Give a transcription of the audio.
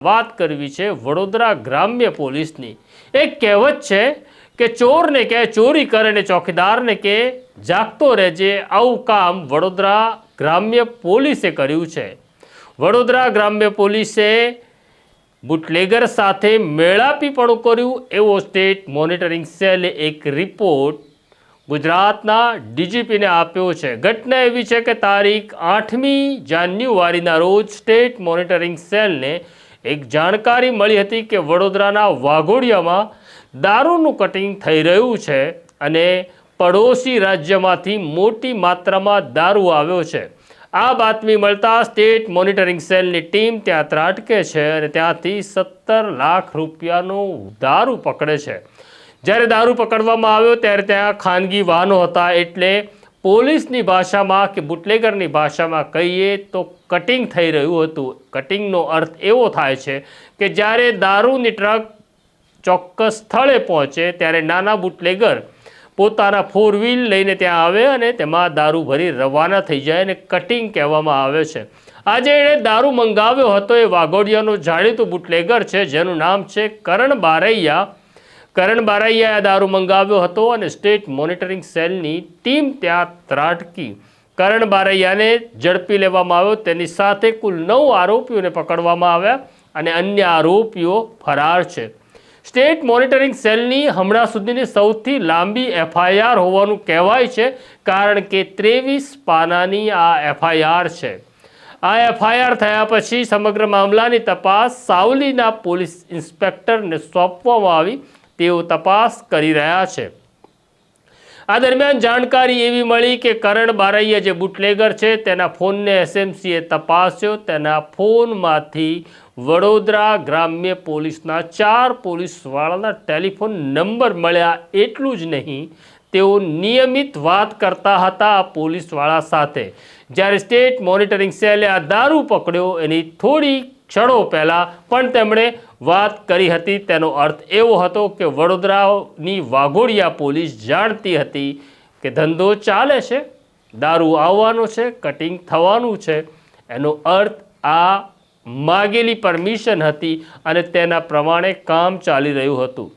વાત કરવી છે વડોદરા ગ્રામ્ય પોલીસની। એક કહેવત છે કે ચોરને કહે ચોરી કરે ને ચોકીદારને કહે જાગતો રહેજે। આવું કામ વડોદરા ગ્રામ્ય પોલીસે કર્યું છે। વડોદરા ગ્રામ્ય પોલીસે બુટલેગર સાથે મેળાપીપણું કર્યું એવો સ્ટેટ મોનિટરિંગ સેલે એક રિપોર્ટ ગુજરાતના ડીજીપીને આપ્યો છે। ઘટના એવી છે કે તારીખ 8મી જાન્યુઆરીના રોજ સ્ટેટ મોનિટરિંગ સેલને એક જાણકારી મળી હતી કે વડોદરાના વાઘોડિયામાં દારૂનું કટિંગ થઈ રહ્યું છે અને પડોશી રાજ્યમાંથી મોટી માત્રામાં દારૂ આવ્યો છે। આ બાતમી મળતા સ્ટેટ મોનિટરિંગ સેલની ટીમ ત્યાં ત્રાટકે છે અને ત્યાંથી 17 લાખ રૂપિયાનો દારૂ પકડે છે। જ્યારે દારૂ પકડવામાં આવ્યો ત્યારે ત્યાં ખાનગી વાહનો હતા, એટલે પોલીસની ભાષામાં કે બુટલેગરની ભાષામાં કહીએ તો કટિંગ થઈ રહ્યું હતું। કટિંગનો અર્થ એવો થાય છે કે જ્યારે દારૂની ટ્રક ચોક્કસ સ્થળે પહોંચે ત્યારે નાના બુટલેગર પોતાના 4 વ્હીલ લઈને ત્યાં આવે અને તેમાં દારૂ ભરી રવાના થઈ જાય અને કટિંગ કહેવામાં આવે છે। આજે એણે દારૂ મંગાવ્યો હતો એ વાઘોડિયાનો જાણીતો બુટલેગર છે જેનું નામ છે કરણ બારૈયા। કરણ બારૈયાએ દારૂ મંગાવ્યો હતો અને સ્ટેટ મોનિટરિંગ સેલની ટીમ ત્યાં ત્રાટકી। કરણ બારૈયાને ઝડપી લેવામાં આવ્યો। તેની સાથે કુલ 9 આરોપીઓને પકડવામાં આવ્યા અને અન્ય આરોપીઓ ફરાર છે। સ્ટેટ મોનિટરિંગ સેલની હમણાં સુધીની સૌથી લાંબી એફઆઈઆર હોવાનું કહેવાય છે, કારણ કે 23 પાનાની આ એફઆઈઆર છે। આ એફઆઈઆર થયા પછી સમગ્ર મામલાની તપાસ સાવલીના પોલીસ ઇન્સ્પેક્ટરને સોંપવામાં આવી। તેઓ તપાસ કરી રહ્યા છે। આ દરમિયાન જાણકારી એવી મળી કે કરણ બારૈયા જે બુટલેગર છે તેના ફોનને એસએમસીએ તપાસ્યો। તેના ફોનમાંથી વડોદરા ગ્રામ્ય પોલીસના 4 પોલીસવાળાના ટેલિફોન નંબર મળ્યા। એટલું જ નહીં, તેઓ નિયમિત વાત કરતા હતા આ પોલીસવાળા સાથે। જ્યારે સ્ટેટ મોનિટરિંગ સેલે આ દારૂ પકડ્યો એની થોડી ક્ષણો પહેલાં પણ તેમણે વાત કરી હતી। તેનો અર્થ એવો હતો કે વડોદરાની વાઘોડિયા પોલીસ જાણતી હતી કે ધંધો ચાલે છે, દારૂ આવવાનો છે, કટિંગ થવાનું છે। એનો અર્થ આ માગેલી પરમિશન હતી અને તેના પ્રમાણે કામ ચાલી રહ્યું હતું।